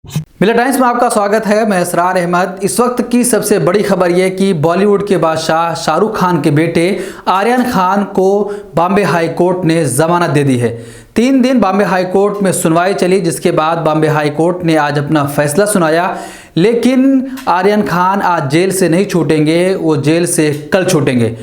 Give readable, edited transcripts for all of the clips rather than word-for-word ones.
मिलत टाइम्स में आपका स्वागत है। मैं इसरार अहमद। इस वक्त की सबसे बड़ी खबर यह कि बॉलीवुड के बादशाह शाहरुख खान के बेटे आर्यन खान को बॉम्बे हाई कोर्ट ने जमानत दे दी है। 3 दिन बॉम्बे हाई कोर्ट में सुनवाई चली, जिसके बाद बॉम्बे हाई कोर्ट ने आज अपना फैसला सुनाया। लेकिन आर्यन खान आज जेल से नहीं छूटेंगे, वो जेल से कल छूटेंगे।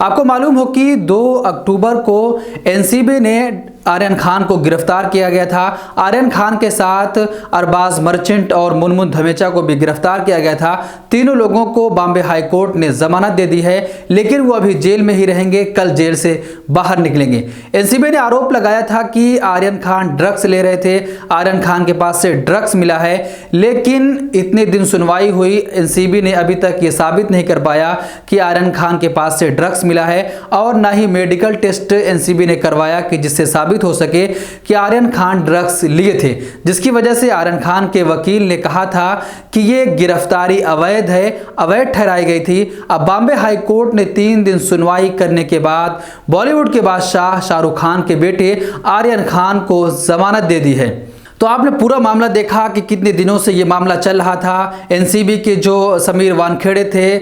आपको मालूम हो कि 2 अक्टूबर को एनसीबी ने आर्यन खान को गिरफ्तार किया गया था। आर्यन खान के साथ अरबाज मर्चेंट और मुनमुन धमेचा को भी गिरफ्तार किया गया था। तीनों लोगों को बॉम्बे हाई कोर्ट ने जमानत दे दी है, लेकिन वो अभी जेल में ही रहेंगे, कल जेल से बाहर निकलेंगे। एनसीबी ने आरोप लगाया था कि आर्यन खान ड्रग्स ले रहे थे, आर्यन खान के पास से ड्रग्स मिला है, लेकिन इतने दिन सुनवाई हुई, एनसीबी ने अभी तक ये साबित नहीं कर पाया कि आर्यन खान के पास से ड्रग्स मिला है, और ना ही मेडिकल टेस्ट एनसीबी ने करवाया कि जिससे साबित हो सके कि आर्यन खान ड्रग्स लिए थे। जिसकी वजह से आर्यन खान के वकील ने कहा था कि ये गिरफ्तारी अवैध है, अवैध ठहराई गई थी। अब बॉम्बे हाई कोर्ट ने 3 दिन सुनवाई करने के बाद बॉलीवुड के बादशाह शाहरुख खान के बेटे आर्यन खान को जमानत दे दी है। तो आपने पूरा मामला देखा कि कितने दिनों से ये मामला चल रहा था। एनसीबी के जो समीर वानखेड़े थे,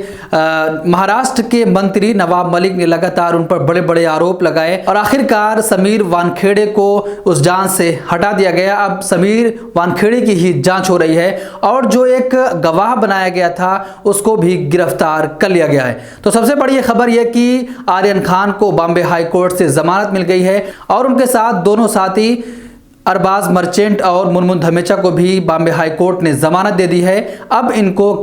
महाराष्ट्र के मंत्री नवाब मलिक ने लगातार उन पर बड़े बड़े आरोप लगाए, और आखिरकार समीर वानखेड़े को उस जांच से हटा दिया गया। अब समीर वानखेड़े की ही जांच हो रही है, और जो एक गवाह बनाया गया था उसको भी गिरफ्तार कर लिया गया है। तो सबसे बड़ी खबर यह कि आर्यन खान को बॉम्बे हाई कोर्ट से जमानत मिल गई है, और उनके साथ दोनों साथी अरबाज मर्चेंट और मुनमुन धमेचा को भी बॉम्बे हाई कोर्ट ने जमानत दे दी है। अब इनको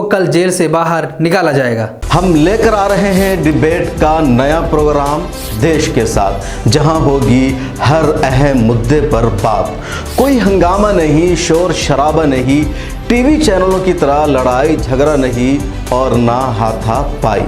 कल जेल से बाहर निकाला जाएगा। हम लेकर आ रहे हैं डिबेट का नया प्रोग्राम देश के साथ, जहां होगी हर अहम मुद्दे पर बात। कोई हंगामा नहीं, शोर शराबा नहीं, टीवी चैनलों की तरह लड़ाई झगड़ा नहीं, और ना हाथापाई।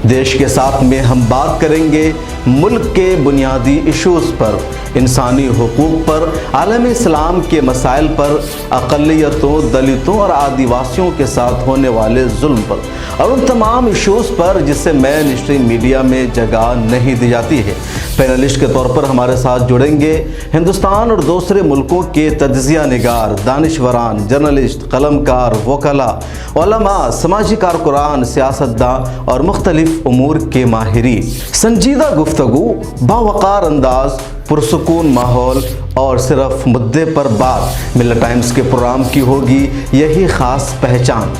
देश के साथ में हम बात करेंगे मुल्क के बुनियादी इश्यूज़ पर, इंसानी हुकूक पर, आलम इस्लाम के मसाइल पर, अक़लियतों, दलितों और आदिवासियों के साथ होने वाले जुल्म पर, और उन तमाम इश्यूज़ पर जिसे मेन स्ट्रीम मीडिया में जगह नहीं दी जाती है। पैनलिस्ट के तौर पर हमारे साथ जुड़ेंगे हिंदुस्तान और दूसरे मुल्कों के तज्ज़िया निगार, दानिशवरान, जर्नलिस्ट, कलमकार, वकला, उलमा, समाजी कारकुरान, सियासतदान और मुख्तलिफ उमूर के माहिरीन। संजीदा गुफ्तगू, बावकार अंदाज, पुरसुकून माहौल और सिर्फ मुद्दे पर बात। मिलत टाइम्स के प्रोग्राम की होगी यही ख़ास पहचान।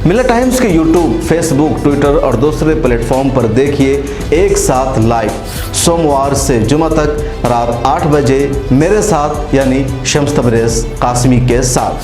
मिलत टाइम्स के यूट्यूब, फेसबुक, ट्विटर और दूसरे प्लेटफॉर्म पर देखिए एक साथ लाइव, सोमवार से जुमा तक रात 8 बजे मेरे साथ यानी शम्स तबरेज़ कासमी के साथ।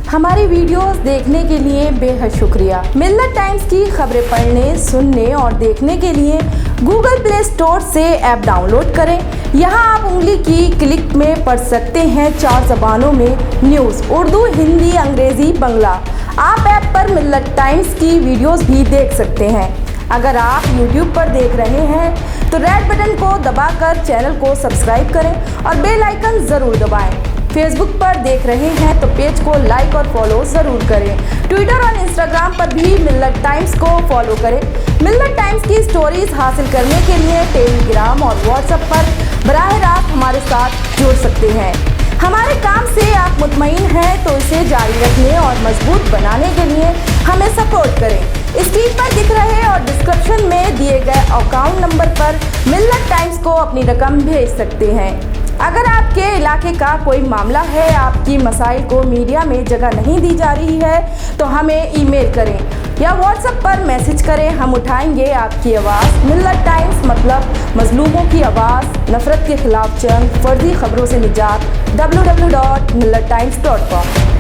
हमारी वीडियोस देखने के लिए बेहद शुक्रिया। मिलत टाइम्स की खबरें पढ़ने, सुनने और देखने के लिए गूगल प्ले स्टोर से ऐप डाउनलोड करें। यहां आप उंगली की क्लिक में पढ़ सकते हैं 4 ज़बानों में न्यूज़, उर्दू, हिंदी, अंग्रेज़ी, बंगला। आप ऐप पर मिलत टाइम्स की वीडियोस भी देख सकते हैं। अगर आप YouTube पर देख रहे हैं तो रेड बटन को दबाकर चैनल को सब्सक्राइब करें और बेल आइकन ज़रूर दबाएं। फेसबुक पर देख रहे हैं तो पेज को लाइक और फॉलो ज़रूर करें। ट्विटर और इंस्टाग्राम पर भी मिलत टाइम्स को फॉलो करें। मिलत टाइम्स की स्टोरीज हासिल करने के लिए टेलीग्राम और व्हाट्सएप पर बराह रास्त हमारे साथ जुड़ सकते हैं। हमारे काम से आप मुतमईन हैं तो इसे जारी रखने और मजबूत बनाने के लिए हमें सपोर्ट करें। स्क्रीन पर दिख रहे और डिस्क्रिप्शन में दिए गए अकाउंट नंबर पर मिलत टाइम्स को अपनी रकम भेज सकते हैं। अगर आपके इलाके का कोई मामला है, आपकी मसाइल को मीडिया में जगह नहीं दी जा रही है, तो हमें ईमेल करें या व्हाट्सएप पर मैसेज करें। हम उठाएंगे आपकी आवाज़। मिलत टाइम्स मतलब मजलूमों की आवाज़, नफरत के खिलाफ जंग, फर्जी खबरों से निजात। www.millettimes.com